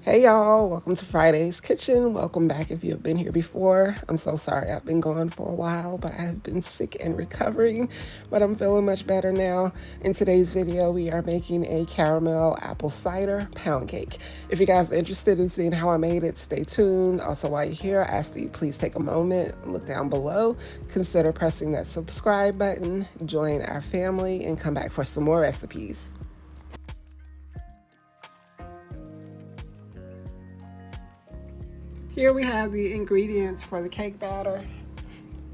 Hey y'all, welcome to Friday's Kitchen. Welcome back if you have been here before. I'm so sorry I've been gone for a while, but I have been sick and recovering, but I'm feeling much better now. In today's video, we are making a caramel apple cider pound cake. If you guys are interested in seeing how I made it, stay tuned. Also, while you're here, I ask that you please take a moment, look down below, consider pressing that subscribe button, join our family, and come back for some more recipes. Here we have the ingredients for the cake batter.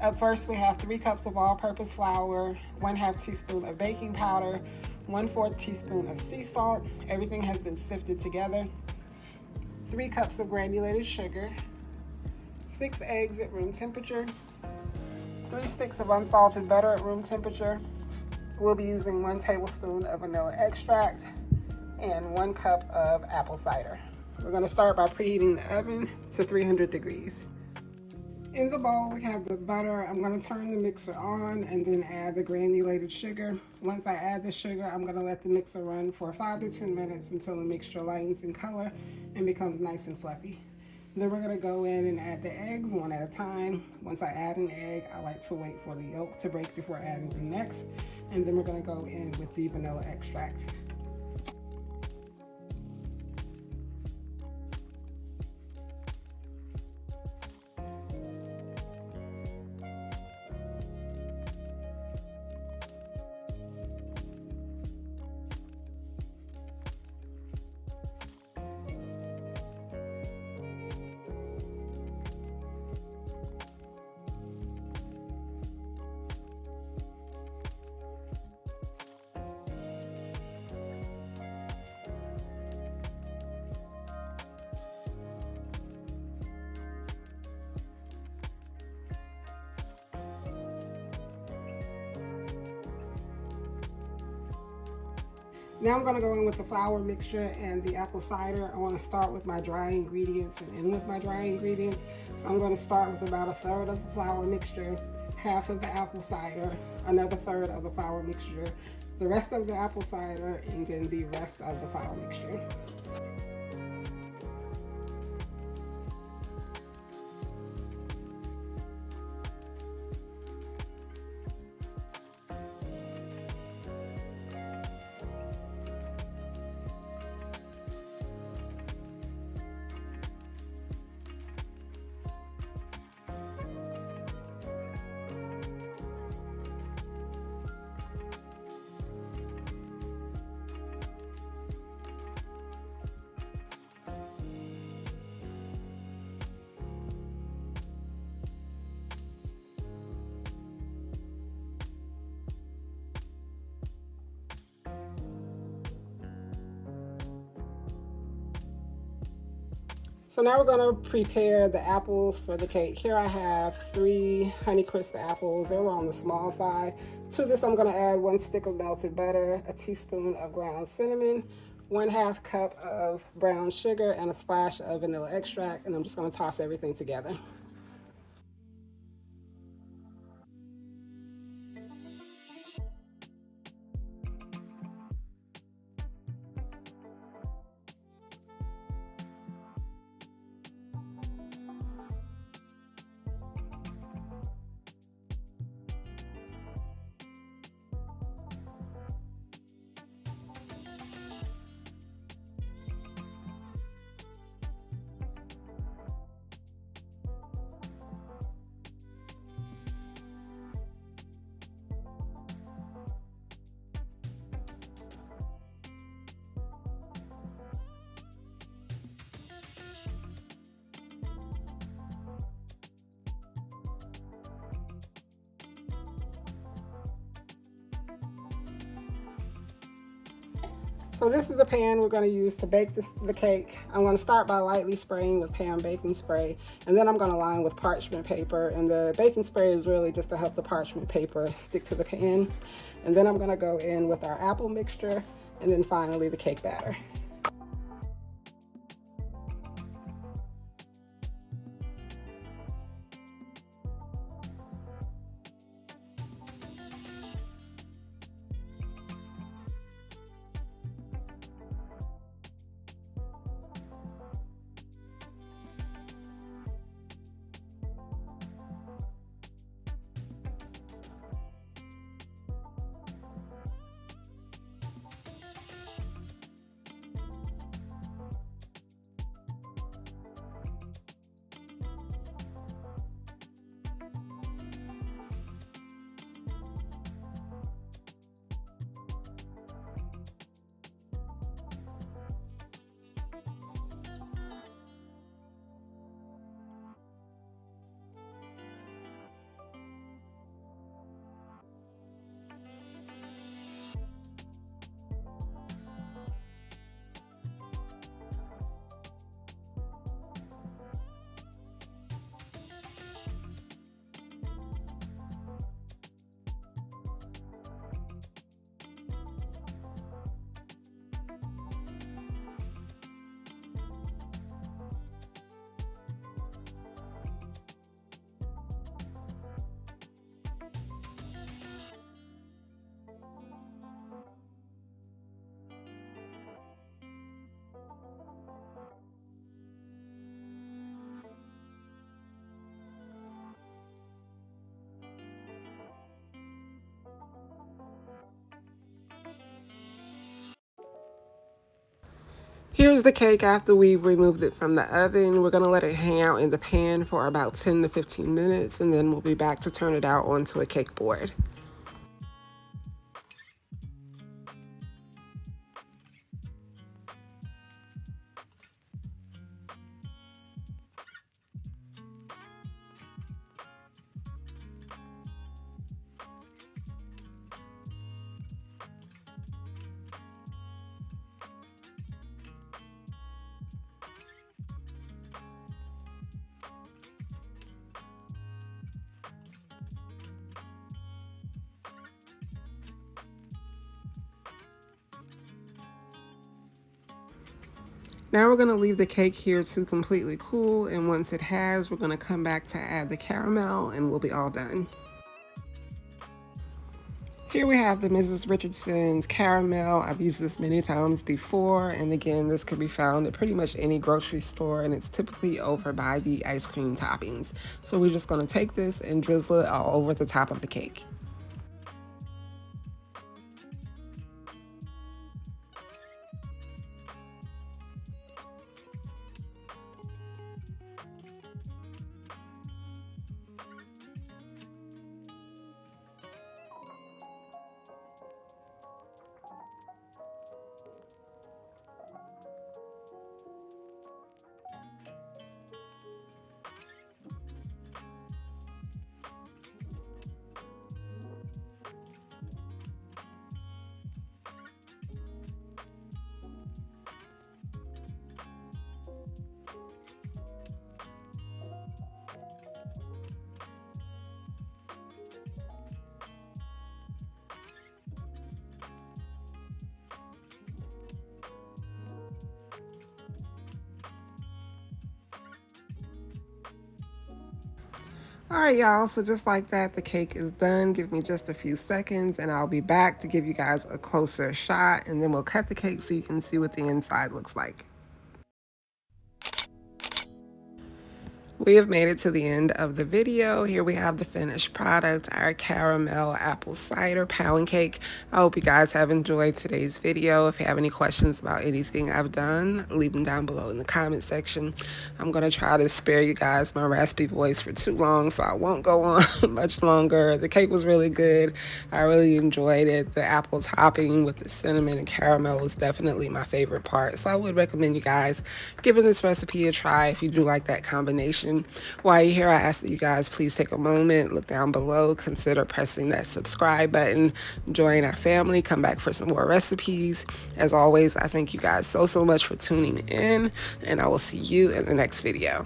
Up first, we have 3 cups of all-purpose flour, 1/2 teaspoon of baking powder, 1/4 teaspoon of sea salt. Everything has been sifted together. 3 cups of granulated sugar, 6 eggs at room temperature, 3 sticks of unsalted butter at room temperature. We'll be using 1 tablespoon of vanilla extract and 1 cup of apple cider. We're going to start by preheating the oven to 300 degrees. In the bowl, we have the butter. I'm going to turn the mixer on and then add the granulated sugar. Once I add the sugar, I'm going to let the mixer run for 5 to 10 minutes until the mixture lightens in color and becomes nice and fluffy. Then we're going to go in and add the eggs one at a time. Once I add an egg, I like to wait for the yolk to break before adding the next. And then we're going to go in with the vanilla extract. Now I'm going to go in with the flour mixture and the apple cider. I want to start with my dry ingredients and end with my dry ingredients. So I'm going to start with about 1/3 of the flour mixture, 1/2 of the apple cider, another 1/3 of the flour mixture, the rest of the apple cider, and then the rest of the flour mixture. So now we're going to prepare the apples for the cake. Here I have 3 Honeycrisp apples. They were on the small side. To this I'm going to add 1 stick of melted butter, a teaspoon of ground cinnamon, 1/2 cup of brown sugar, and a splash of vanilla extract, and I'm just going to toss everything together. So this is a pan we're going to use to bake the cake. I'm going to start by lightly spraying with pan baking spray, and then I'm going to line with parchment paper. And the baking spray is really just to help the parchment paper stick to the pan. And then I'm going to go in with our apple mixture, and then finally the cake batter. Here's the cake after we've removed it from the oven. We're gonna let it hang out in the pan for about 10 to 15 minutes, and then we'll be back to turn it out onto a cake board. Now we're going to leave the cake here to completely cool, and once it has, we're going to come back to add the caramel and we'll be all done. Here we have the Mrs. Richardson's caramel. I've used this many times before, and again, this can be found at pretty much any grocery store, and it's typically over by the ice cream toppings. So we're just going to take this and drizzle it all over the top of the cake. All right, y'all, so just like that, the cake is done. Give me just a few seconds and I'll be back to give you guys a closer shot, and then we'll cut the cake so you can see what the inside looks like. We have made it to the end of the video. Here we have the finished product, our caramel apple cider pound cake. I hope you guys have enjoyed today's video. If you have any questions about anything I've done, leave them down below in the comment section. I'm going to try to spare you guys my raspy voice for too long, so I won't go on much longer. The cake was really good. I really enjoyed it. The apple topping with the cinnamon and caramel was definitely my favorite part, so I would recommend you guys giving this recipe a try if you do like that combination. While you're here, I ask that you guys please take a moment, look down below, consider pressing that subscribe button, join our family, come back for some more recipes. As always, I thank you guys so much for tuning in, and I will see you in the next video.